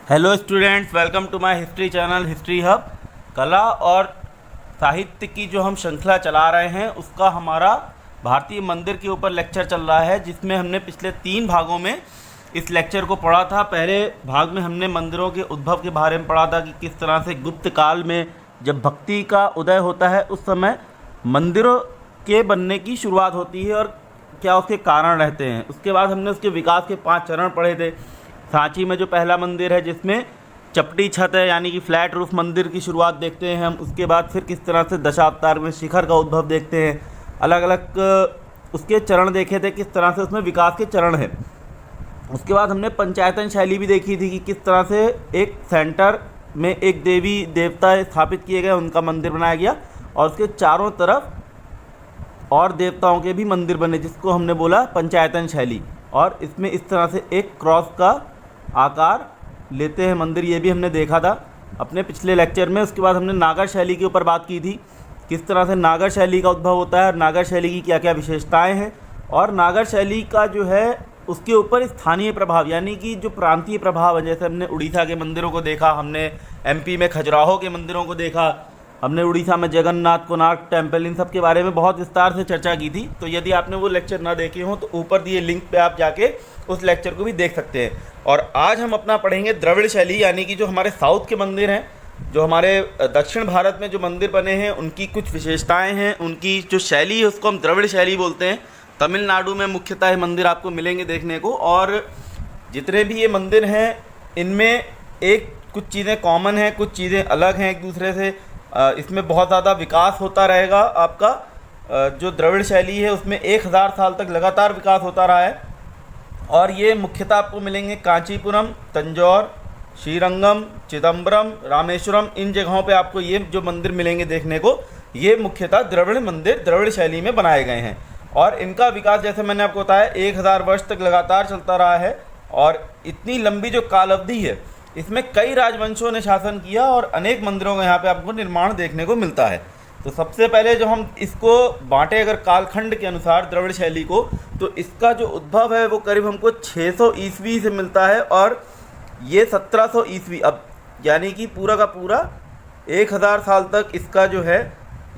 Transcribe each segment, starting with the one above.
Hello students, welcome to my history channel history hub. कला और साहित्य की जो हम श्रृंखला चला रहे हैं उसका हमारा भारतीय मंदिर के ऊपर लेक्चर चल रहा है, जिसमें हमने पिछले 3 भागों में इस लेक्चर को पढ़ा था। पहले भाग में हमने मंदिरों के उद्भव के बारे में पढ़ा था कि किस तरह से गुप्त काल में जब भक्ति का उदय होता है उस समय मंदिरों के बनने की शुरुआत होती है और क्या उसके कारण रहते हैं। उसके बाद हमने उसके विकास के 5 चरण पढ़े थे। सांची में जो पहला मंदिर है जिसमें चपटी छत है यानी कि फ्लैट रूफ मंदिर की शुरुआत देखते हैं हम। उसके बाद फिर किस तरह से दशावतार में शिखर का उद्भव देखते हैं। अलग अलग उसके चरण देखे थे, किस तरह से उसमें विकास के चरण हैं। उसके बाद हमने पंचायतन शैली भी देखी थी कि किस तरह से एक सेंटर में एक देवी देवता स्थापित किए गए, उनका मंदिर बनाया गया और उसके चारों तरफ और देवताओं के भी मंदिर बने, जिसको हमने बोला पंचायतन शैली। और इसमें इस तरह से एक क्रॉस का आकार लेते हैं मंदिर, ये भी हमने देखा था अपने पिछले लेक्चर में। उसके बाद हमने नागर शैली के ऊपर बात की थी, किस तरह से नागर शैली का उद्भव होता है और नागर शैली की क्या क्या विशेषताएं हैं। और नागर शैली का जो है उसके ऊपर स्थानीय प्रभाव यानी कि जो प्रांतीय प्रभाव है, जैसे हमने उड़ीसा के मंदिरों को देखा, हमने एमपी में खजुराहो के मंदिरों को देखा, हमने उड़ीसा में जगन्नाथ कोणार्क टेम्पल, इन सब के बारे में बहुत विस्तार से चर्चा की थी। तो यदि आपने वो लेक्चर ना देखे हों तो ऊपर दिए लिंक पे आप जाके उस लेक्चर को भी देख सकते हैं। और आज हम अपना पढ़ेंगे द्रविड़ शैली, यानी कि जो हमारे साउथ के मंदिर हैं, जो हमारे दक्षिण भारत में जो मंदिर बने हैं उनकी कुछ विशेषताएं हैं, उनकी जो शैली है उसको हम द्रविड़ शैली बोलते हैं। तमिलनाडु में मुख्यतः ये मंदिर आपको मिलेंगे देखने को। और जितने भी ये मंदिर हैं इनमें कुछ चीज़ें कॉमन हैं, कुछ चीज़ें अलग हैं एक दूसरे से। इसमें बहुत ज़्यादा विकास होता रहेगा आपका। जो द्रविड़ शैली है उसमें 1000 साल तक लगातार विकास होता रहा है। और ये मुख्यतः आपको मिलेंगे कांचीपुरम, तंजौर, श्रीरंगम, चिदम्बरम, रामेश्वरम, इन जगहों पे आपको ये जो मंदिर मिलेंगे देखने को। ये मुख्यतः द्रविड़ मंदिर द्रविड़ शैली में बनाए गए हैं और इनका विकास जैसे मैंने आपको बताया 1000 वर्ष तक लगातार चलता रहा है। और इतनी लंबी जो काल अवधि है इसमें कई राजवंशों ने शासन किया और अनेक मंदिरों का यहाँ पे आपको निर्माण देखने को मिलता है। तो सबसे पहले जब हम इसको बांटे अगर कालखंड के अनुसार द्रविड़ शैली को, तो इसका जो उद्भव है वो करीब हमको 600 ईस्वी से मिलता है और ये 1700 ईस्वी, अब यानी कि पूरा का पूरा 1000 साल तक इसका जो है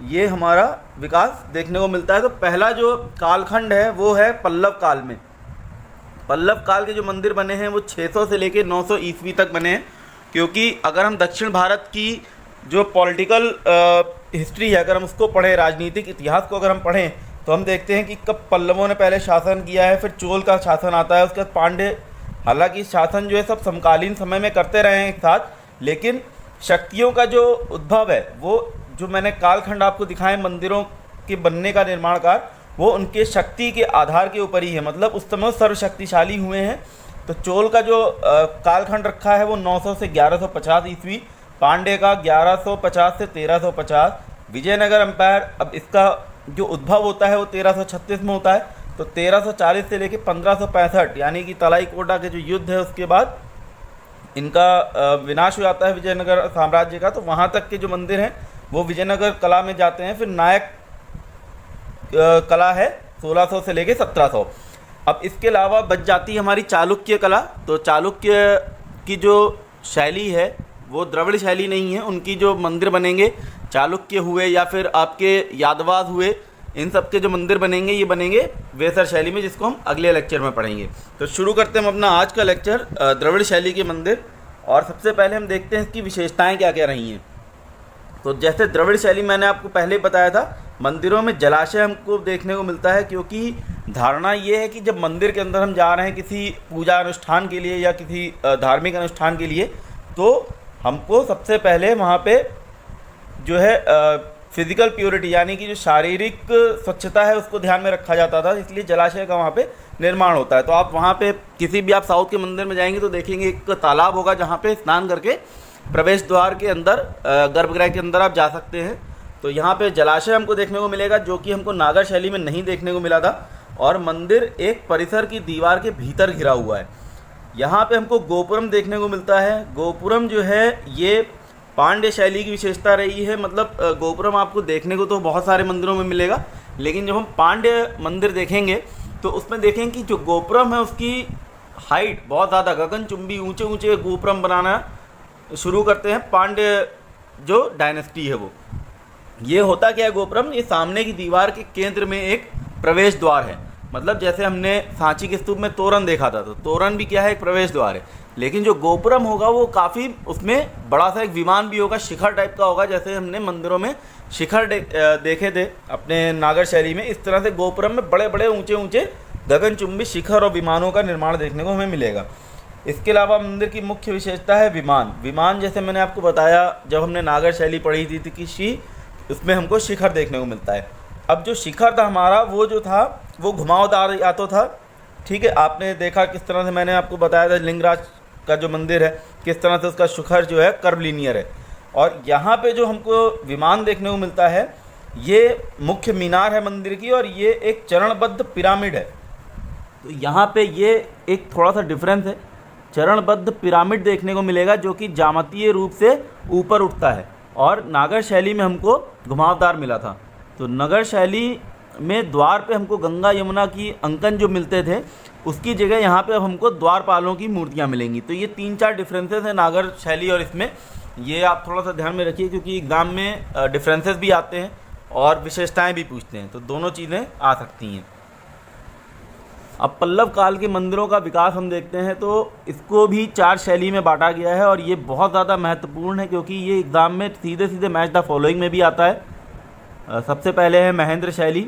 ये हमारा विकास देखने को मिलता है। तो पहला जो कालखंड है वो है पल्लव काल में। पल्लव काल के जो मंदिर बने हैं वो 600 से लेकर 900 ईस्वी तक बने हैं। क्योंकि अगर हम दक्षिण भारत की जो पॉलिटिकल हिस्ट्री है, अगर हम उसको पढ़ें, राजनीतिक इतिहास को अगर हम पढ़ें, तो हम देखते हैं कि कब पल्लवों ने पहले शासन किया है, फिर चोल का शासन आता है, उसके बाद पांड्य। हालांकि शासन जो है सब समकालीन समय में करते रहे हैं एक साथ, लेकिन शक्तियों का जो उद्भव है वो जो मैंने कालखंड आपको दिखाए मंदिरों के बनने का निर्माण काल, वो उनके शक्ति के आधार के ऊपर ही है। मतलब उस समय सर्वशक्तिशाली हुए हैं। तो चोल का जो कालखंड रखा है वो 900 से 1150 ईस्वी, पांड्य का 1150 से 1350, विजयनगर एम्पायर अब इसका जो उद्भव होता है वो 1336 में होता है। तो 1340 से लेकर 1565 यानी कि तलाई कोटा के जो युद्ध है उसके बाद इनका विनाश हो जाता है विजयनगर साम्राज्य का। तो वहाँ तक के जो मंदिर हैं वो विजयनगर कला में जाते हैं। फिर नायक कला है 1600 से लेके 1700। अब इसके अलावा बच जाती है हमारी चालुक्य कला। तो चालुक्य की जो शैली है वो द्रविड़ शैली नहीं है। उनकी जो मंदिर बनेंगे, चालुक्य हुए या फिर आपके यादवाद हुए, इन सब के जो मंदिर बनेंगे ये बनेंगे वेसर शैली में, जिसको हम अगले लेक्चर में पढ़ेंगे। तो शुरू करते हैं हम अपना आज का लेक्चर द्रविड़ शैली के मंदिर। और सबसे पहले हम देखते हैं इसकी विशेषताएँ क्या क्या रही हैं। तो जैसे द्रविड़ शैली मैंने आपको पहले बताया था, मंदिरों में जलाशय हमको देखने को मिलता है। क्योंकि धारणा ये है कि जब मंदिर के अंदर हम जा रहे हैं किसी पूजा अनुष्ठान के लिए या किसी धार्मिक अनुष्ठान के लिए, तो हमको सबसे पहले वहाँ पे जो है फिज़िकल प्योरिटी यानी कि जो शारीरिक स्वच्छता है उसको ध्यान में रखा जाता था, इसलिए जलाशय का वहाँ पे निर्माण होता है। तो आप वहाँ पे किसी भी आप साउथ के मंदिर में जाएंगे तो देखेंगे एक तालाब होगा जहाँ पे स्नान करके प्रवेश द्वार के अंदर गर्भगृह के अंदर आप जा सकते हैं। तो यहाँ पे जलाशय हमको देखने को मिलेगा, जो कि हमको नागर शैली में नहीं देखने को मिला था। और मंदिर एक परिसर की दीवार के भीतर घिरा हुआ है। यहाँ पे हमको गोपुरम देखने को मिलता है। गोपुरम जो है ये पांड्य शैली की विशेषता रही है। मतलब गोपुरम आपको देखने को तो बहुत सारे मंदिरों में मिलेगा, लेकिन जब हम पांड्य मंदिर देखेंगे तो उसमें देखें कि जो गोपुरम है उसकी हाइट बहुत ज़्यादा, गगनचुंबी ऊंचे ऊंचे गोपुरम बनाना शुरू करते हैं पांड्य जो डायनेस्टी है वो। ये होता क्या है गोपुरम, ये सामने की दीवार के केंद्र में एक प्रवेश द्वार है। मतलब जैसे हमने सांची के स्तूप में तोरण देखा था, तो तोरण भी क्या है, एक प्रवेश द्वार है। लेकिन जो गोपुरम होगा वो काफ़ी, उसमें बड़ा सा एक विमान भी होगा, शिखर टाइप का होगा, जैसे हमने मंदिरों में शिखर देखे थे अपने नागर शैली में। इस तरह से गोपुरम में बड़े बड़े ऊंचे ऊंचे गगनचुंबी शिखर और विमानों का निर्माण देखने को हमें मिलेगा। इसके अलावा मंदिर की मुख्य विशेषता है विमान। जैसे मैंने आपको बताया जब हमने नागर शैली पढ़ी थी कि उसमें हमको शिखर देखने को मिलता है। अब जो शिखर था हमारा वो जो था वो घुमावदार या तो था, ठीक है, आपने देखा किस तरह से, मैंने आपको बताया था लिंगराज का जो मंदिर है किस तरह से उसका शिखर जो है कर्वलीनियर है। और यहाँ पे जो हमको विमान देखने को मिलता है ये मुख्य मीनार है मंदिर की, और ये एक चरणबद्ध पिरामिड है। तो यहाँ पे ये एक थोड़ा सा डिफरेंस है, चरणबद्ध पिरामिड देखने को मिलेगा जो कि ज्यामितीय रूप से ऊपर उठता है, और नागर शैली में हमको घुमावदार मिला था। तो नगर शैली में द्वार पे हमको गंगा यमुना की अंकन जो मिलते थे उसकी जगह यहाँ पे हमको द्वारपालों की मूर्तियाँ मिलेंगी। तो ये 3-4 डिफरेंसेस हैं नागर शैली और इसमें, ये आप थोड़ा सा ध्यान में रखिए क्योंकि एग्ज़ाम में डिफरेंसेस भी आते हैं और विशेषताएं भी पूछते हैं, तो दोनों चीज़ें आ सकती हैं। अब पल्लव काल के मंदिरों का विकास हम देखते हैं तो इसको भी 4 शैली में बांटा गया है, और ये बहुत ज़्यादा महत्वपूर्ण है क्योंकि ये एग्ज़ाम में सीधे सीधे मैच द फॉलोइंग में भी आता है। सबसे पहले है महेंद्र शैली।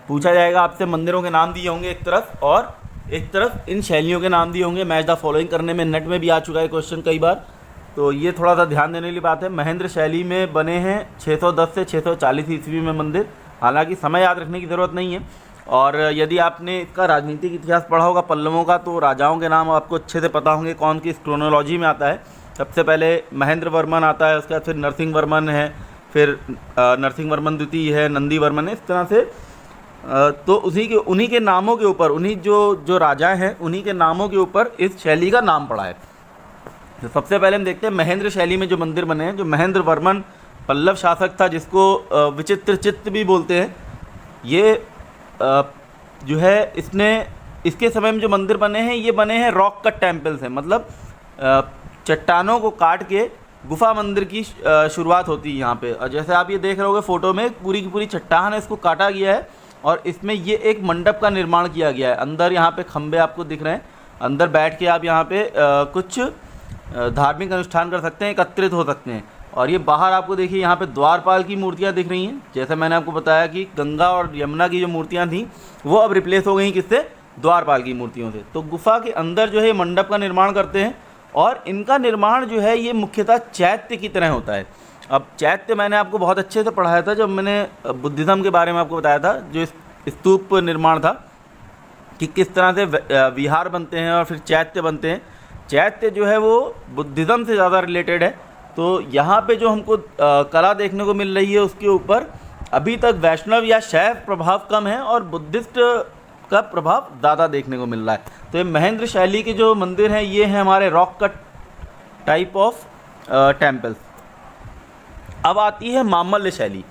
पूछा जाएगा आपसे, मंदिरों के नाम दिए होंगे एक तरफ और एक तरफ इन शैलियों के नाम दिए होंगे। मैच द फॉलोइंग करने में नेट में भी आ चुका है क्वेश्चन कई बार, तो ये थोड़ा सा ध्यान देने वाली बात है। महेंद्र शैली में बने हैं 610 से 640 ईस्वी में मंदिर, हालांकि समय याद रखने की ज़रूरत नहीं है। और यदि आपने इसका राजनीतिक इतिहास पढ़ा होगा पल्लवों का, तो राजाओं के नाम आपको अच्छे से पता होंगे कौन किस क्रोनोलॉजी में आता है। सबसे पहले महेंद्र वर्मन आता है, उसके बाद फिर नरसिंह वर्मन है, फिर नरसिंह वर्मन द्वितीय है, नंदी वर्मन है, इस तरह से। तो उन्हीं के नामों के ऊपर, उन्हीं जो राजा हैं उन्हीं के नामों के ऊपर इस शैली का नाम पड़ा है। तो सबसे पहले हम देखते हैं महेंद्र शैली में जो मंदिर बने हैं। जो महेंद्र वर्मन पल्लव शासक था जिसको विचित्र चित्त भी बोलते हैं, ये जो है इसके समय में जो मंदिर बने हैं ये बने हैं रॉक कट टेम्पल्स हैं। मतलब चट्टानों को काट के गुफा मंदिर की शुरुआत होती है यहाँ पे। और जैसे आप ये देख रहे होगे फोटो में, पूरी की पूरी चट्टान है, इसको काटा गया है और इसमें ये एक मंडप का निर्माण किया गया है। अंदर यहाँ पे खंबे आपको दिख रहे हैं, अंदर बैठ के आप यहाँ पे कुछ धार्मिक अनुष्ठान कर सकते हैं, एकत्रित हो सकते हैं। और ये बाहर आपको देखिए यहाँ पे द्वारपाल की मूर्तियाँ दिख रही हैं। जैसे मैंने आपको बताया कि गंगा और यमुना की जो मूर्तियाँ थीं वो अब रिप्लेस हो गई किससे, द्वारपाल की मूर्तियों से। तो गुफा के अंदर जो है मंडप का निर्माण करते हैं, और इनका निर्माण जो है ये मुख्यतः चैत्य की तरह होता है। अब चैत्य मैंने आपको बहुत अच्छे से पढ़ाया था जब मैंने बुद्धिज़्म के बारे में आपको बताया था, जो स्तूप निर्माण था कि किस तरह से विहार बनते हैं और फिर चैत्य बनते हैं। चैत्य जो है वो बुद्धिज़्म से ज़्यादा रिलेटेड है। तो यहाँ पे जो हमको कला देखने को मिल रही है उसके ऊपर अभी तक वैष्णव या शैव प्रभाव कम है और बुद्धिस्ट का प्रभाव ज़्यादा देखने को मिल रहा है। तो ये महेंद्र शैली के जो मंदिर हैं ये हैं हमारे rock cut type of temples. अब आती है मामल्य शैली।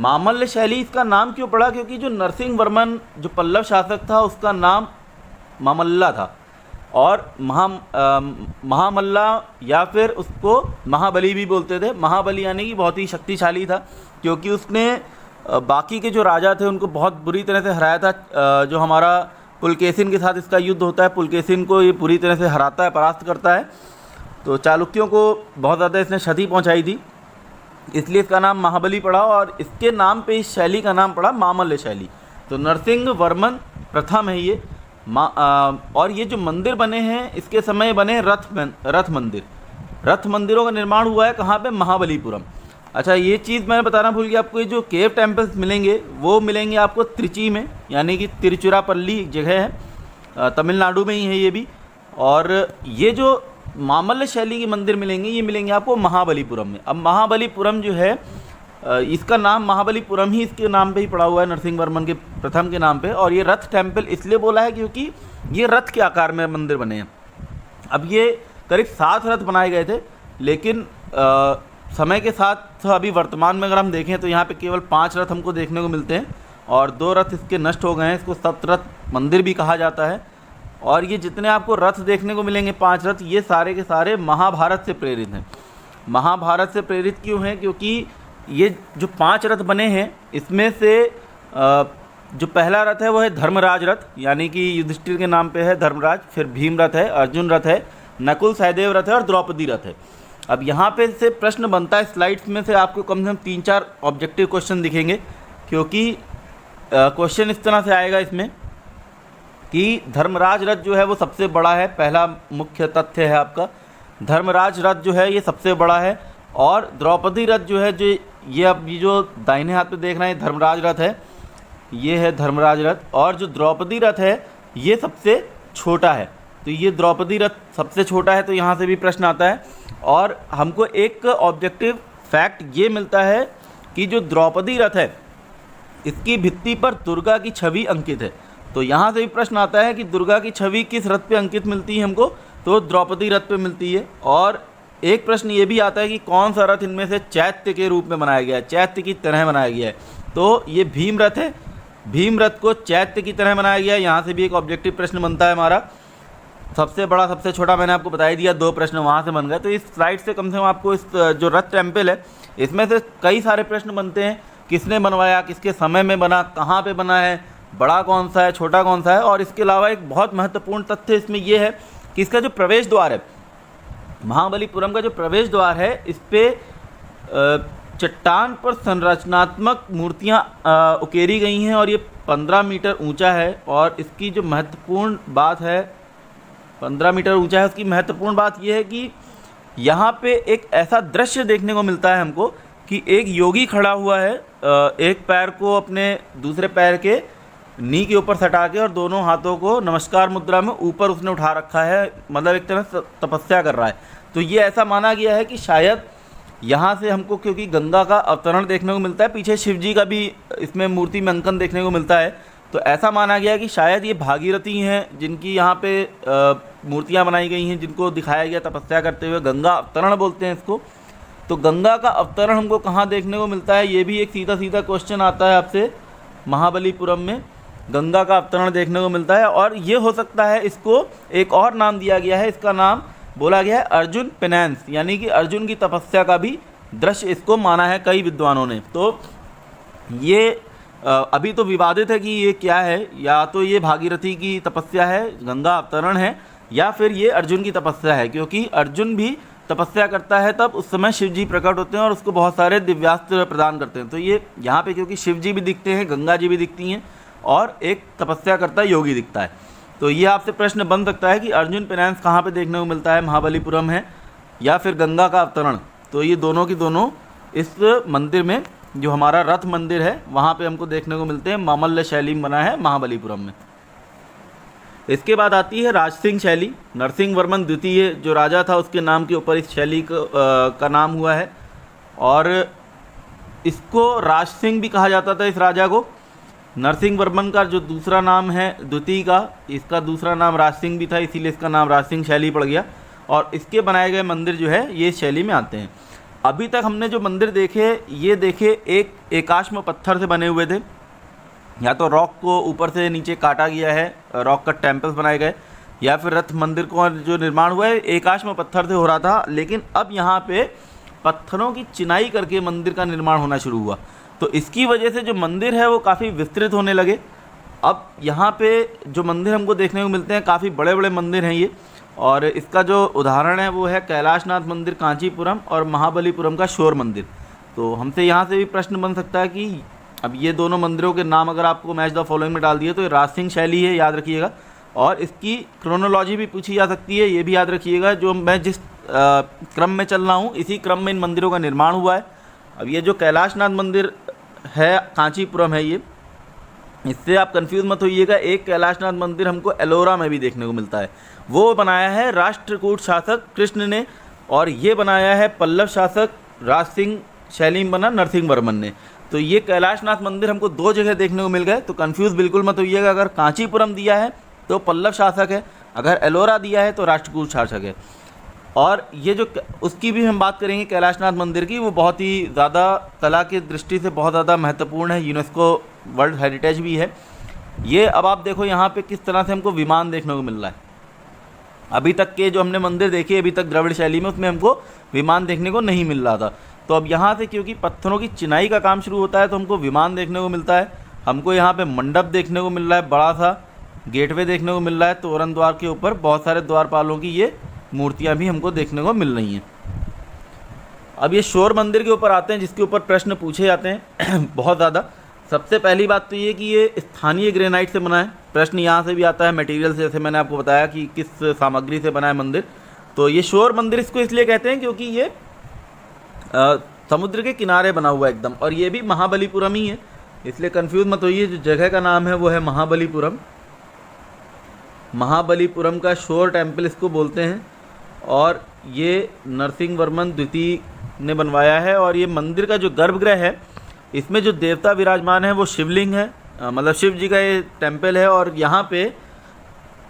मामल्य शैली इसका नाम क्यों पड़ा, क्योंकि जो नरसिंह वर्मन जो पल्लव शासक था उसका नाम मामल्ला था, और महामल्ला या फिर उसको महाबली भी बोलते थे। महाबली यानी कि बहुत ही शक्तिशाली था, क्योंकि उसने बाकी के जो राजा थे उनको बहुत बुरी तरह से हराया था। जो हमारा पुलकेशिन के साथ इसका युद्ध होता है, पुलकेशिन को ये पूरी तरह से हराता है, परास्त करता है। तो चालुक्यों को बहुत ज़्यादा इसने क्षति पहुंचाई थी, इसलिए इसका नाम महाबली पड़ा, और इसके नाम पे इस शैली का नाम पड़ा मामल्य शैली। तो नरसिंह वर्मन प्रथम है ये। और ये जो मंदिर बने हैं इसके समय बने रथ मंदिर। रथ मंदिरों का निर्माण हुआ है कहाँ पे, महाबलीपुरम। अच्छा, ये चीज़ मैं बताना भूल गया आपको, ये जो केव टेम्पल्स मिलेंगे वो मिलेंगे आपको त्रिची में, यानी कि तिरुचिरापल्ली जगह है, तमिलनाडु में ही है ये भी। और ये जो मामल्य शैली के मंदिर मिलेंगे ये मिलेंगे आपको महाबलीपुरम में। अब महाबलीपुरम जो है इसका नाम महाबलीपुरम ही इसके नाम पे ही पड़ा हुआ है, नरसिंह वर्मन के प्रथम के नाम पे। और ये रथ टेम्पल इसलिए बोला है क्योंकि ये रथ के आकार में मंदिर बने हैं। अब ये करीब 7 रथ बनाए गए थे, लेकिन समय के साथ अभी वर्तमान में अगर हम देखें तो यहाँ पे केवल 5 रथ हमको देखने को मिलते हैं। और 2 रथ इसके नष्ट हो गए हैं। इसको सप्तरथ मंदिर भी कहा जाता है। और ये जितने आपको रथ देखने को मिलेंगे 5 रथ, ये सारे के सारे महाभारत से प्रेरित हैं। महाभारत से प्रेरित क्यों हैं? क्योंकि ये जो 5 रथ बने हैं इसमें से जो पहला रथ है वो है धर्मराज रथ, यानी कि युधिष्ठिर के नाम पे है धर्मराज। फिर भीम रथ है, अर्जुन रथ है, नकुल सहदेव रथ है और द्रौपदी रथ है। अब यहाँ पे से प्रश्न बनता है, स्लाइड्स में से आपको कम से कम 3-4 ऑब्जेक्टिव क्वेश्चन दिखेंगे, क्योंकि क्वेश्चन इस तरह से आएगा इसमें कि धर्मराज रथ जो है वो सबसे बड़ा है। पहला मुख्य तथ्य है आपका, धर्मराज रथ जो है ये सबसे बड़ा है। और द्रौपदी रथ जो है, जो ये अब ये जो दाहिने हाथ पे देख रहे हैं धर्मराज रथ है, ये है धर्मराज रथ। और जो द्रौपदी रथ है ये सबसे छोटा है। तो ये द्रौपदी रथ सबसे छोटा है, तो यहाँ से भी प्रश्न आता है। और हमको एक ऑब्जेक्टिव फैक्ट ये मिलता है कि जो द्रौपदी रथ है इसकी भित्ति पर दुर्गा की छवि अंकित है। तो यहाँ से भी प्रश्न आता है कि दुर्गा की छवि किस रथ पे अंकित मिलती है हमको? तो द्रौपदी रथ पे मिलती है। और एक प्रश्न ये भी आता है कि कौन सा रथ इनमें से चैत्य के रूप में बनाया गया है, चैत्य की तरह बनाया गया है? तो ये भीम रथ है। भीम रथ को चैत्य की तरह बनाया गया है। यहाँ से भी एक ऑब्जेक्टिव प्रश्न बनता है हमारा। सबसे बड़ा सबसे छोटा मैंने आपको बता ही दिया, 2 प्रश्न वहाँ से बन गए। तो इस स्लाइड से कम से कम आपको इस जो रथ टेम्पल है इसमें से कई सारे प्रश्न बनते हैं। किसने बनवाया, किसके समय में बना, कहाँ पे बना है, बड़ा कौन सा है, छोटा कौन सा है। और इसके अलावा एक बहुत महत्वपूर्ण तथ्य इसमें यह है कि इसका जो प्रवेश द्वार है, महाबलीपुरम का जो प्रवेश द्वार है, इस पर चट्टान पर संरचनात्मक मूर्तियाँ उकेरी गई हैं और ये 15 मीटर ऊंचा है। और इसकी जो महत्वपूर्ण बात है, 15 मीटर ऊंचा है, उसकी महत्वपूर्ण बात यह है कि यहाँ पे एक ऐसा दृश्य देखने को मिलता है हमको कि एक योगी खड़ा हुआ है, एक पैर को अपने दूसरे पैर के नी के ऊपर सटा के और दोनों हाथों को नमस्कार मुद्रा में ऊपर उसने उठा रखा है, मतलब एक तरह से तपस्या कर रहा है। तो ये ऐसा माना गया है कि शायद यहाँ से हमको, क्योंकि गंगा का अवतरण देखने को मिलता है, पीछे शिव जी का भी इसमें मूर्ति में अंकन देखने को मिलता है, तो ऐसा माना गया कि शायद ये भागीरथी हैं जिनकी यहाँ पे मूर्तियाँ बनाई गई हैं, जिनको दिखाया गया तपस्या करते हुए। गंगा अवतरण बोलते हैं इसको। तो गंगा का अवतरण हमको कहाँ देखने को मिलता है, ये भी एक सीधा सीधा क्वेश्चन आता है आपसे। महाबलीपुरम में गंगा का अवतरण देखने को मिलता है। और ये हो सकता है इसको एक और नाम दिया गया है, इसका नाम बोला गया है अर्जुन पेनेंस, यानी कि अर्जुन की तपस्या का भी दृश्य इसको माना है कई विद्वानों ने। तो ये अभी तो विवादित है कि ये क्या है, या तो ये भागीरथी की तपस्या है, गंगा अवतरण है, या फिर ये अर्जुन की तपस्या है, क्योंकि अर्जुन भी तपस्या करता है तब उस समय शिव जी प्रकट होते हैं और उसको बहुत सारे दिव्यास्त्र प्रदान करते हैं। तो ये यहाँ पे क्योंकि शिव जी भी दिखते हैं, गंगा जी भी दिखती हैं और एक तपस्या करता योगी दिखता है। तो ये आपसे प्रश्न बन सकता है कि अर्जुन पेनेंस कहाँ पे देखने को मिलता है, महाबलीपुरम है या फिर गंगा का अवतरण। तो ये दोनों की दोनों इस मंदिर में, जो हमारा रथ मंदिर है, वहाँ पे हमको देखने को मिलते हैं। मामल्य शैली में बना है महाबलीपुरम में। इसके बाद आती है राजसिंह शैली। नरसिंह वर्मन द्वितीय जो राजा था उसके नाम के ऊपर इस शैली का नाम हुआ है और इसको राजसिंह भी कहा जाता था, इस राजा को। नरसिंह वर्मन का जो दूसरा नाम है द्वितीय का, इसका दूसरा नाम राजसिंह भी था, इसीलिए इसका नाम राजसिंह शैली पड़ गया। और इसके बनाए गए मंदिर जो है ये शैली में आते हैं। अभी तक हमने जो मंदिर देखे, ये देखे एक एकाश्म पत्थर से बने हुए थे, या तो रॉक को ऊपर से नीचे काटा गया है, रॉक कट टेम्पल्स बनाए गए, या फिर रथ मंदिर को जो निर्माण हुआ है एकाश्म पत्थर से हो रहा था। लेकिन अब यहाँ पे पत्थरों की चिनाई करके मंदिर का निर्माण होना शुरू हुआ, तो इसकी वजह से जो मंदिर है वो काफ़ी विस्तृत होने लगे। अब यहाँ पे जो मंदिर हमको देखने को मिलते हैं काफ़ी बड़े बड़े मंदिर हैं ये, और इसका जो उदाहरण है वो है कैलाशनाथ मंदिर कांचीपुरम और महाबलीपुरम का शोर मंदिर। तो हमसे यहाँ से भी प्रश्न बन सकता है कि अब ये दोनों मंदिरों के नाम अगर आपको मैच द फॉलोइंग में डाल दिए तो ये राजसिंह शैली है, याद रखिएगा। और इसकी क्रोनोलॉजी भी पूछी जा सकती है, ये भी याद रखिएगा। जो मैं जिस क्रम में चल रहा हूँ इसी क्रम में इन मंदिरों का निर्माण हुआ है। अब ये जो कैलाशनाथ मंदिर है कांचीपुरम है, ये इससे आप कंफ्यूज मत होइएगा। एक कैलाशनाथ मंदिर हमको एलोरा में भी देखने को मिलता है, वो बनाया है राष्ट्रकूट शासक कृष्ण ने, और ये बनाया है पल्लव शासक राजसिंह शैली में बना नरसिंह वर्मन ने। तो ये कैलाशनाथ मंदिर हमको दो जगह देखने को मिल गए, तो कंफ्यूज बिल्कुल मत होइएगा। अगर कांचीपुरम दिया है तो पल्लव शासक है, अगर एलोरा दिया है तो राष्ट्रकूट शासक है। और ये जो उसकी भी हम बात करेंगे कैलाशनाथ मंदिर की, वो बहुत ही ज़्यादा कला की दृष्टि से बहुत ज़्यादा महत्वपूर्ण है, यूनेस्को वर्ल्ड हेरिटेज भी है। ये अब आप देखो यहाँ पे किस तरह से हमको विमान देखने को मिल रहा है। अभी तक के जो हमने मंदिर देखे अभी तक द्रविड़ शैली में, उसमें हमको विमान देखने को नहीं मिल रहा था। तो अब यहाँ से क्योंकि पत्थरों की चिनाई का काम शुरू होता है तो हमको विमान देखने को मिलता है। हमको यहाँ पे मंडप देखने को मिल रहा है, बड़ा सा गेटवे देखने को मिल रहा है। तोरण द्वार के ऊपर बहुत सारे द्वारपालों की ये मूर्तियाँ भी हमको देखने को मिल रही हैं। अब ये शोर मंदिर के ऊपर आते हैं, जिसके ऊपर प्रश्न पूछे जाते हैं बहुत ज़्यादा। सबसे पहली बात तो ये कि ये स्थानीय ग्रेनाइट से बना है। प्रश्न यहाँ से भी आता है मटेरियल से, जैसे मैंने आपको बताया कि किस सामग्री से बना है मंदिर। तो ये शोर मंदिर इसको इसलिए कहते हैं क्योंकि ये समुद्र के किनारे बना हुआ है एकदम, और ये भी महाबलीपुरम ही है, इसलिए कंफ्यूज मत होइए। जो जगह का नाम है वो है महाबलीपुरम। महाबलीपुरम का शोर टेम्पल इसको बोलते हैं, और ये नरसिंहवर्मन द्वितीय ने बनवाया है। और ये मंदिर का जो गर्भगृह है, इसमें जो देवता विराजमान है वो शिवलिंग है, मतलब शिव जी का ये टेम्पल है। और यहाँ पे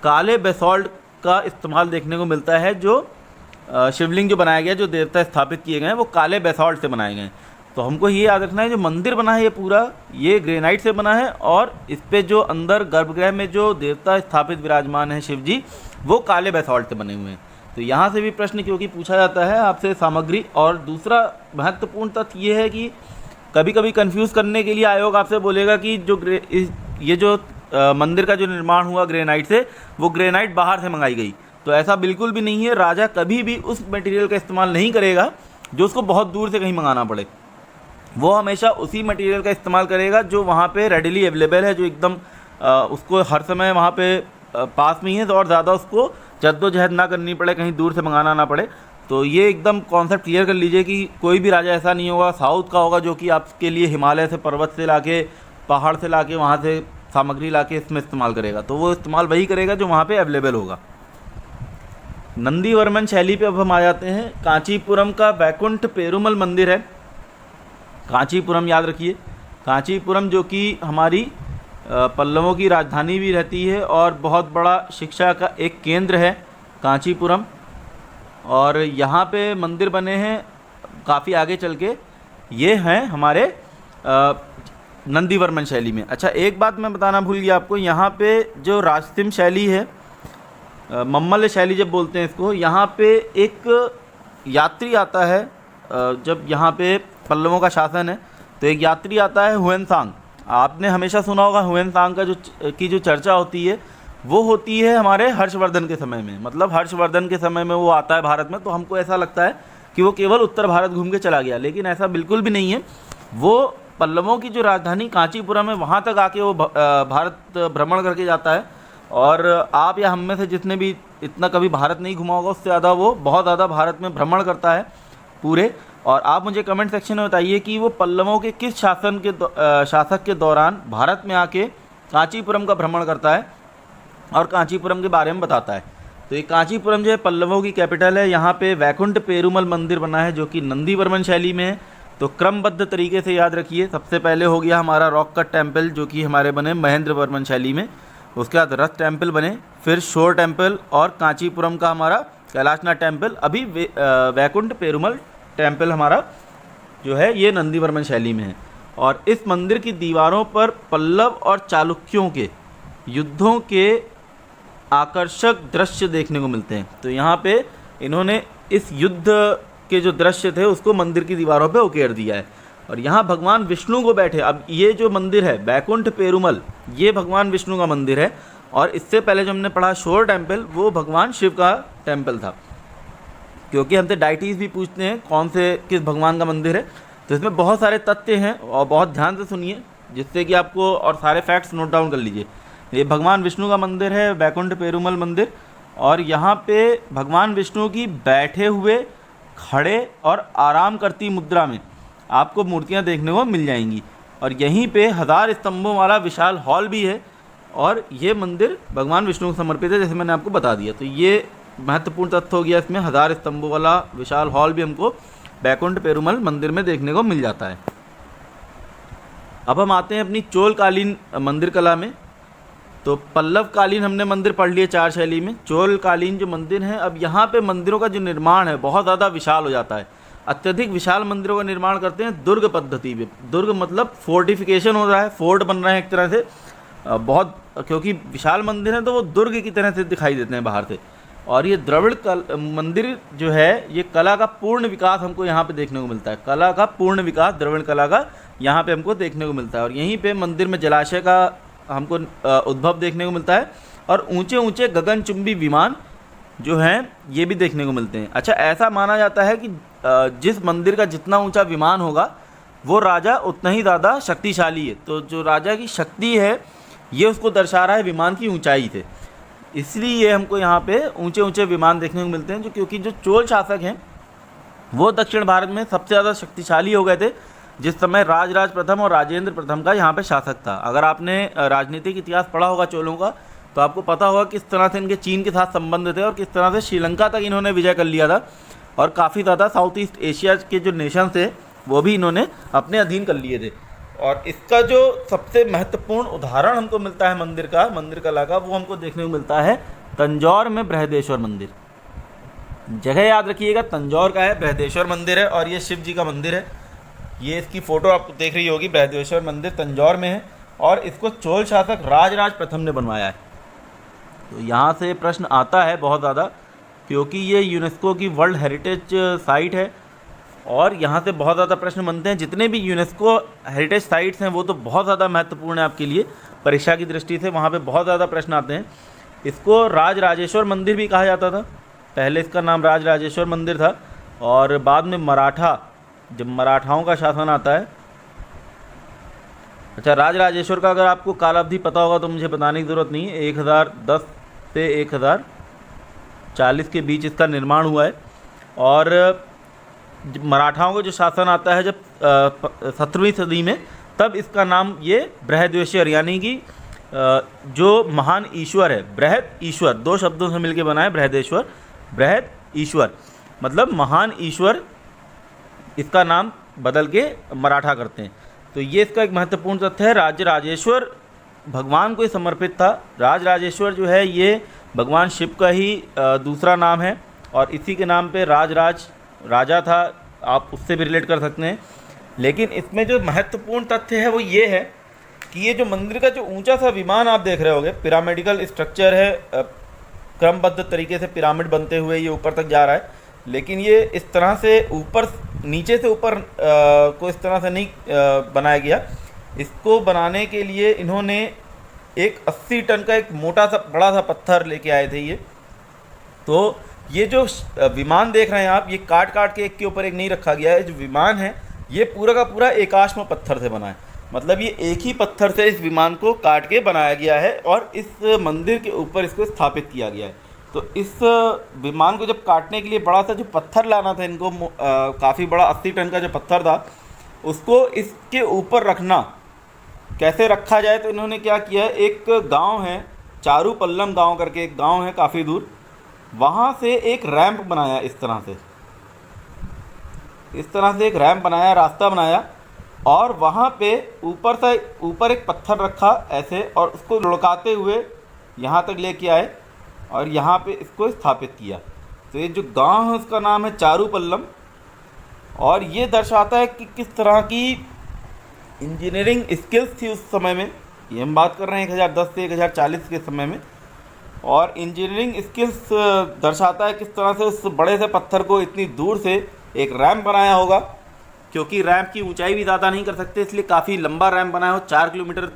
काले बेसॉल्ट का इस्तेमाल देखने को मिलता है। जो शिवलिंग जो बनाया गया, जो देवता स्थापित किए गए हैं, वो काले बेसॉल्ट से बनाए गए हैं। तो हमको ये याद रखना है, जो मंदिर बना है ये पूरा ये ग्रेनाइट से बना है, और इस पे जो अंदर गर्भगृह में जो देवता स्थापित विराजमान है शिव जी, वो काले बेसॉल्ट से बने हुए हैं। तो यहाँ से भी प्रश्न क्योंकि पूछा जाता है आपसे सामग्री। और दूसरा महत्वपूर्ण तथ्य ये है कि कभी कभी कंफ्यूज करने के लिए आयोग आपसे बोलेगा कि ये जो मंदिर का जो निर्माण हुआ ग्रेनाइट से, वो ग्रेनाइट बाहर से मंगाई गई। तो ऐसा बिल्कुल भी नहीं है। राजा कभी भी उस मटेरियल का इस्तेमाल नहीं करेगा जो उसको बहुत दूर से कहीं मंगाना पड़े। वो हमेशा उसी मटेरियल का इस्तेमाल करेगा जो वहाँ पे रेडिली अवेलेबल है, जो एकदम उसको हर समय वहाँ पे पास में ही है, और ज़्यादा उसको जद्दोजहद ना करनी पड़े, कहीं दूर से मंगाना ना पड़े। तो ये एकदम कॉन्सेप्ट क्लियर कर लीजिए कि कोई भी राजा ऐसा नहीं होगा साउथ का होगा जो कि आपके लिए हिमालय से, पर्वत से लाके, पहाड़ से लाके, वहाँ से सामग्री लाके इसमें इस्तेमाल करेगा। तो वो इस्तेमाल वही करेगा जो वहाँ पे अवेलेबल होगा। नंदीवर्मन शैली पे अब हम आ जाते हैं। कांचीपुरम का वैकुंठ पेरुमल मंदिर है। कांचीपुरम याद रखिए, कांचीपुरम जो कि हमारी पल्लवों की राजधानी भी रहती है और बहुत बड़ा शिक्षा का एक केंद्र है कांचीपुरम। और यहाँ पे मंदिर बने हैं काफ़ी आगे चल के, ये हैं हमारे नंदीवर्मन शैली में। अच्छा, एक बात मैं बताना भूल गया आपको, यहाँ पे जो राजसिम शैली है, मम्मल शैली जब बोलते हैं इसको, यहाँ पे एक यात्री आता है। जब यहाँ पे पल्लवों का शासन है तो एक यात्री आता है हुएनसांग। आपने हमेशा सुना होगा हुएनसांग का जो चर्चा होती है वो होती है हमारे हर्षवर्धन के समय में। मतलब हर्षवर्धन के समय में वो आता है भारत में, तो हमको ऐसा लगता है कि वो केवल उत्तर भारत घूम के चला गया, लेकिन ऐसा बिल्कुल भी नहीं है। वो पल्लवों की जो राजधानी कांचीपुरम है वहाँ तक आके वो भारत भ्रमण करके जाता है। और आप या हम में से जिसने भी इतना कभी भारत नहीं घुमा होगा, उससे ज़्यादा वो बहुत ज़्यादा भारत में भ्रमण करता है पूरे। और आप मुझे कमेंट सेक्शन में बताइए कि वो पल्लवों के किस शासक के दौरान भारत में आके कांचीपुरम का भ्रमण करता है और कांचीपुरम के बारे में बताता है। तो ये कांचीपुरम जो है पल्लवों की कैपिटल है। यहाँ पे वैकुंठ पेरुमल मंदिर बना है जो कि नंदीवर्मन शैली में है। तो क्रमबद्ध तरीके से याद रखिए, सबसे पहले हो गया हमारा रॉक कट टेम्पल जो कि हमारे बने महेंद्रवर्मन शैली में, उसके बाद रथ टेम्पल बने, फिर शोर टेम्पल, और कांचीपुरम का हमारा कैलाशनाथ टेम्पल, अभी वैकुंठ पेरुमल टेम्पल हमारा जो है ये नंदीवर्मन शैली में है। और इस मंदिर की दीवारों पर पल्लव और चालुक्यों के युद्धों के आकर्षक दृश्य देखने को मिलते हैं। तो यहाँ पे इन्होंने इस युद्ध के जो दृश्य थे उसको मंदिर की दीवारों पे उकेर दिया है। और यहाँ भगवान विष्णु को बैठे, अब ये जो मंदिर है वैकुंठ पेरुमल, ये भगवान विष्णु का मंदिर है। और इससे पहले जो हमने पढ़ा शोर टेम्पल, वो भगवान शिव का टेम्पल था। क्योंकि हमसे डाइटीज भी पूछते हैं कौन से किस भगवान का मंदिर है, तो इसमें बहुत सारे तथ्य हैं और बहुत ध्यान से सुनिए जिससे कि आपको, और सारे फैक्ट्स नोट डाउन कर लीजिए। ये भगवान विष्णु का मंदिर है वैकुंठ पेरुमल मंदिर, और यहाँ पे भगवान विष्णु की बैठे हुए, खड़े और आराम करती मुद्रा में आपको मूर्तियाँ देखने को मिल जाएंगी। और यहीं पे 1000 स्तंभों वाला विशाल हॉल भी है, और ये मंदिर भगवान विष्णु को समर्पित है जैसे मैंने आपको बता दिया। तो ये महत्वपूर्ण तथ्य हो गया इसमें, 1000 स्तंभों वाला विशाल हॉल भी हमको वैकुंठ पेरुमल मंदिर में देखने को मिल जाता है। अब हम आते हैं अपनी चोलकालीन मंदिर कला में। तो पल्लव कालीन हमने मंदिर पढ़ लिए 4 शैली में, चोल कालीन जो मंदिर हैं, अब यहाँ पे मंदिरों का जो निर्माण है बहुत ज़्यादा विशाल हो जाता है। अत्यधिक विशाल मंदिरों का निर्माण करते हैं दुर्ग पद्धति में। दुर्ग मतलब फोर्टिफिकेशन हो रहा है, फोर्ट बन रहे हैं एक तरह से, बहुत, क्योंकि विशाल मंदिर है तो वो दुर्ग की तरह से दिखाई देते हैं बाहर से। और ये द्रविड़ मंदिर जो है ये कला का पूर्ण विकास हमको यहाँ पे देखने को मिलता है। कला का पूर्ण विकास, द्रविड़ कला का यहाँ पे हमको देखने को मिलता है। और यहीं पे मंदिर में जलाशय का हमको उद्भव देखने को मिलता है, और ऊंचे ऊंचे गगनचुंबी विमान जो हैं ये भी देखने को मिलते हैं। अच्छा, ऐसा माना जाता है कि जिस मंदिर का जितना ऊंचा विमान होगा वो राजा उतना ही ज़्यादा शक्तिशाली है। तो जो राजा की शक्ति है ये उसको दर्शा रहा है विमान की ऊंचाई से, इसलिए हमको यहाँ पे ऊंचे ऊंचे विमान देखने को मिलते हैं। जो क्योंकि जो चोल शासक हैं वो दक्षिण भारत में सबसे ज़्यादा शक्तिशाली हो गए थे जिस समय राजराज प्रथम और राजेंद्र प्रथम का यहाँ पे शासक था। अगर आपने राजनीतिक इतिहास पढ़ा होगा चोलों का तो आपको पता होगा किस तरह से इनके चीन के साथ संबंध थे और किस तरह से श्रीलंका तक इन्होंने विजय कर लिया था, और काफ़ी ज़्यादा साउथ ईस्ट एशिया के जो नेशन थे वो भी इन्होंने अपने अधीन कर लिए थे। और इसका जो सबसे महत्वपूर्ण उदाहरण हमको मिलता है मंदिर का, मंदिर कला का, वो हमको देखने को मिलता है तंजौर में बृहदेश्वर मंदिर। जगह याद रखिएगा, तंजौर का है, बृहदेश्वर मंदिर है, और ये शिव जी का मंदिर है। ये इसकी फ़ोटो आपको देख रही होगी, बृहदेश्वर मंदिर तंजौर में है, और इसको चोल शासक राजराज प्रथम ने बनवाया है। तो यहाँ से प्रश्न आता है बहुत ज़्यादा, क्योंकि ये यूनेस्को की वर्ल्ड हेरिटेज साइट है, और यहाँ से बहुत ज़्यादा प्रश्न बनते हैं। जितने भी यूनेस्को हेरिटेज साइट्स हैं वो तो बहुत ज़्यादा महत्वपूर्ण है आपके लिए, परीक्षा की दृष्टि से वहाँ पे बहुत ज़्यादा प्रश्न आते हैं। इसको राजराजेश्वर मंदिर भी कहा जाता था, पहले इसका नाम राजराजेश्वर मंदिर था, और बाद में जब मराठाओं का शासन आता है। अच्छा, राजराजेश्वर का अगर आपको कालावधि पता होगा तो मुझे बताने की ज़रूरत नहीं है, 1010 से 1040 के बीच इसका निर्माण हुआ है। और मराठाओं का जो शासन आता है जब 17वीं सदी में, तब इसका नाम ये बृहदेश्वर, यानी कि जो महान ईश्वर है, बृहद ईश्वर, दो शब्दों से मिलकर बना है बृहदेश्वर। बृहद ईश्वर मतलब महान ईश्वर, इसका नाम बदल के मराठा करते हैं। तो ये इसका एक महत्वपूर्ण तथ्य है। राजराजेश्वर भगवान को ही समर्पित था। राजराजेश्वर जो है ये भगवान शिव का ही दूसरा नाम है, और इसी के नाम पे राजराज राजा था, आप उससे भी रिलेट कर सकते हैं। लेकिन इसमें जो महत्वपूर्ण तथ्य है वो ये है कि ये जो मंदिर का जो ऊंचा सा विमान आप देख रहे होगे, पिरामिडिकल स्ट्रक्चर है, क्रमबद्ध तरीके से पिरामिड बनते हुए ये ऊपर तक जा रहा है। लेकिन ये इस तरह से ऊपर, नीचे से ऊपर को इस तरह से नहीं बनाया गया। इसको बनाने के लिए इन्होंने एक 80 टन का एक मोटा सा बड़ा सा पत्थर लेके आए थे ये। तो ये जो विमान देख रहे हैं आप, ये काट काट के एक के ऊपर एक नहीं रखा गया है। जो विमान है ये पूरा का पूरा एकाश्म पत्थर से बना है, मतलब ये एक ही पत्थर से इस विमान को काट के बनाया गया है और इस मंदिर के ऊपर इसको स्थापित किया गया है। तो इस विमान को जब काटने के लिए बड़ा सा जो पत्थर लाना था इनको, काफ़ी बड़ा 80 टन का जो पत्थर था, उसको इसके ऊपर रखना, कैसे रखा जाए, तो इन्होंने क्या किया, एक गांव है चारूपल्लम गांव करके एक गांव है काफ़ी दूर, वहाँ से एक रैंप बनाया, इस तरह से एक रैंप बनाया, रास्ता बनाया, और वहाँ पे ऊपर एक पत्थर रखा ऐसे, और उसको लुढ़काते हुए यहाँ तक लेके आए और यहाँ पे इसको स्थापित किया। तो ये जो गांव है उसका नाम है चारूपल्लम, और ये दर्शाता है कि किस तरह की इंजीनियरिंग स्किल्स थी उस समय में। ये हम बात कर रहे हैं 1010 से 1040 के समय में, और इंजीनियरिंग स्किल्स दर्शाता है किस तरह से उस बड़े से पत्थर को इतनी दूर से एक रैंप बनाया होगा, क्योंकि रैंप की ऊंचाई भी ज़्यादा नहीं कर सकते, इसलिए काफ़ी लंबा रैंप बनाया हो। 4 किलोमीटर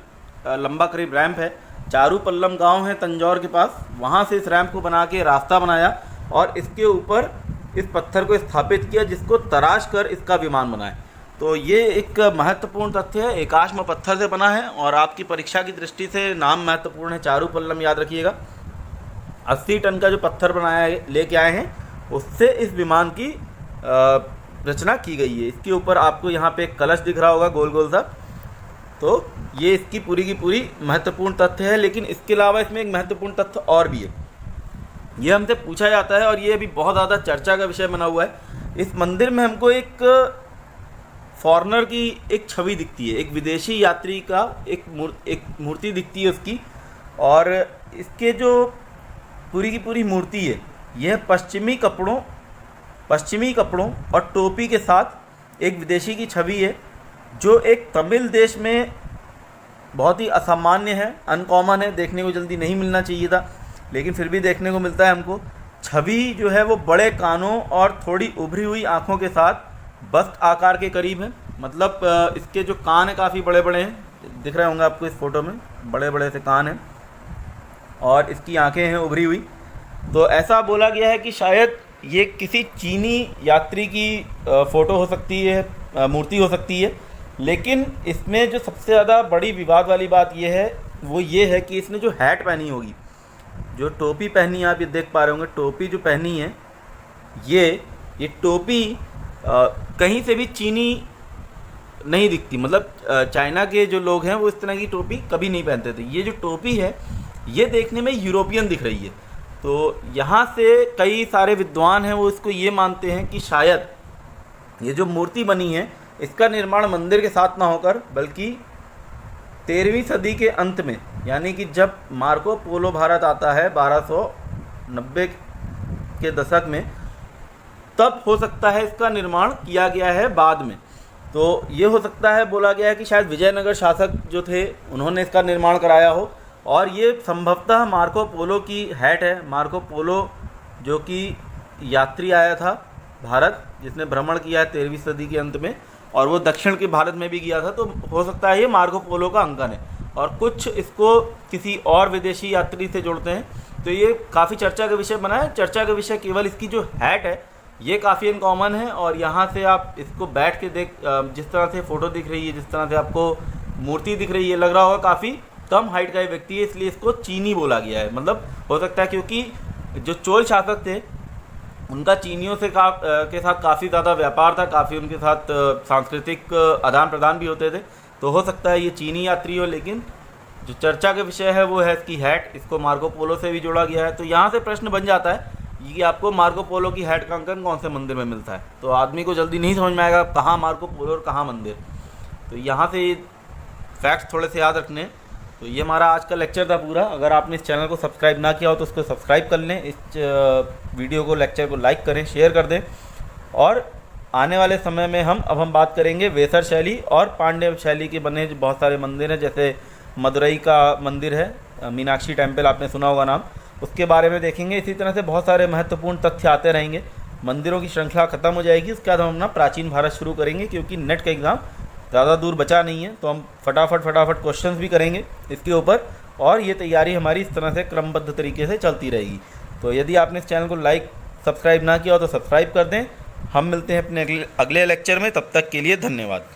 लंबा करीब रैंप है। चारूपल्लम गांव है तंजौर के पास, वहाँ से इस रैंप को बना के रास्ता बनाया और इसके ऊपर इस पत्थर को स्थापित किया, जिसको तराश कर इसका विमान बनाया। तो ये एक महत्वपूर्ण तथ्य है, एकाश्म पत्थर से बना है, और आपकी परीक्षा की दृष्टि से नाम महत्वपूर्ण है, चारूपल्लम याद रखिएगा। 80 टन का जो पत्थर बनाया लेके आए हैं, उससे इस विमान की रचना की गई है। इसके ऊपर आपको यहाँ पे एक कलश दिख रहा होगा गोल गोल सा, तो ये इसकी पूरी की पूरी महत्वपूर्ण तथ्य है। लेकिन इसके अलावा इसमें एक महत्वपूर्ण तथ्य और भी है, ये हमसे पूछा जाता है और ये अभी बहुत ज़्यादा चर्चा का विषय बना हुआ है। इस मंदिर में हमको एक फॉरेनर की एक छवि दिखती है, एक विदेशी यात्री का एक मूर्ति दिखती है उसकी, और इसके जो पूरी की पूरी मूर्ति है यह पश्चिमी कपड़ों पश्चिमी कपड़ों और टोपी के साथ एक विदेशी की छवि है, जो एक तमिल देश में बहुत ही असामान्य है, अनकॉमन है, देखने को जल्दी नहीं मिलना चाहिए था, लेकिन फिर भी देखने को मिलता है हमको। छवि जो है वो बड़े कानों और थोड़ी उभरी हुई आँखों के साथ बस्त आकार के करीब है। मतलब इसके जो कान हैं काफ़ी बड़े बड़े हैं, दिख रहे होंगे आपको इस फ़ोटो में, बड़े बड़े से कान हैं और इसकी आंखें हैं उभरी हुई। तो ऐसा बोला गया है कि शायद ये किसी चीनी यात्री की फ़ोटो हो सकती है, मूर्ति हो सकती है। लेकिन इसमें जो सबसे ज़्यादा बड़ी विवाद वाली बात ये है, वो ये है कि इसने जो हैट पहनी होगी, जो टोपी पहनी है, आप ये देख पा रहे होंगे, टोपी जो पहनी है ये टोपी कहीं से भी चीनी नहीं दिखती। मतलब चाइना के जो लोग हैं वो इस तरह की टोपी कभी नहीं पहनते थे। ये जो टोपी है ये देखने में यूरोपियन दिख रही है। तो यहाँ से कई सारे विद्वान हैं वो इसको ये मानते हैं कि शायद ये जो मूर्ति बनी है इसका निर्माण मंदिर के साथ ना होकर बल्कि 13वीं सदी के अंत में, यानी कि जब मार्को पोलो भारत आता है 1290 के दशक में, तब हो सकता है इसका निर्माण किया गया है बाद में। तो ये हो सकता है, बोला गया है कि शायद विजयनगर शासक जो थे उन्होंने इसका निर्माण कराया हो। और ये संभवतः मार्को पोलो की हैट है। मार्को पोलो जो कि यात्री आया था भारत, जिसने भ्रमण किया है 13वीं सदी के अंत में, और वो दक्षिण के भारत में भी गया था। तो हो सकता है ये मार्को पोलो का अंकन है और कुछ इसको किसी और विदेशी यात्री से जोड़ते हैं। तो ये काफ़ी चर्चा का विषय बना है। चर्चा का विषय केवल इसकी जो हैट है ये काफ़ी अनकॉमन है। और यहाँ से आप इसको बैठ के जिस तरह से फ़ोटो दिख रही है, जिस तरह से आपको मूर्ति दिख रही है, लग रहा होगा काफ़ी कम हाइट का ये व्यक्ति है, इसलिए इसको चीनी बोला गया है। मतलब हो सकता है क्योंकि जो चोल शासक थे उनका चीनियों से के साथ काफ़ी ज़्यादा व्यापार था, काफ़ी उनके साथ सांस्कृतिक आदान प्रदान भी होते थे। तो हो सकता है ये चीनी यात्री हो। लेकिन जो चर्चा का विषय है वो है इसकी हैट। इसको मार्को पोलो से भी जोड़ा गया है। तो यहाँ से प्रश्न बन जाता है कि आपको मार्को पोलो की हैट का अंकन कौन से मंदिर में मिलता है। तो आदमी को जल्दी नहीं समझ में आएगा कहाँ मार्को पोलो और कहाँ मंदिर। तो यहाँ से ये फैक्ट्स थोड़े से याद रखने। तो ये हमारा आज का लेक्चर था पूरा। अगर आपने इस चैनल को सब्सक्राइब ना किया हो तो उसको सब्सक्राइब कर लें, इस वीडियो को, लेक्चर को लाइक करें, शेयर कर दें। और आने वाले समय में हम बात करेंगे वेसर शैली और पांड्य शैली के बने जो बहुत सारे मंदिर हैं, जैसे मदुरई का मंदिर है, मीनाक्षी टेम्पल, आपने सुना होगा नाम, उसके बारे में देखेंगे। इसी तरह से बहुत सारे महत्वपूर्ण तथ्य आते रहेंगे। मंदिरों की श्रृंखला खत्म हो जाएगी, उसके बाद हम अपना प्राचीन भारत शुरू करेंगे, क्योंकि नेट का एग्ज़ाम ज़्यादा दूर बचा नहीं है। तो हम फटाफट क्वेश्चंस भी करेंगे इसके ऊपर, और ये तैयारी हमारी इस तरह से क्रमबद्ध तरीके से चलती रहेगी। तो यदि आपने इस चैनल को लाइक सब्सक्राइब ना किया हो तो सब्सक्राइब कर दें। हम मिलते हैं अपने अगले लेक्चर में, तब तक के लिए धन्यवाद।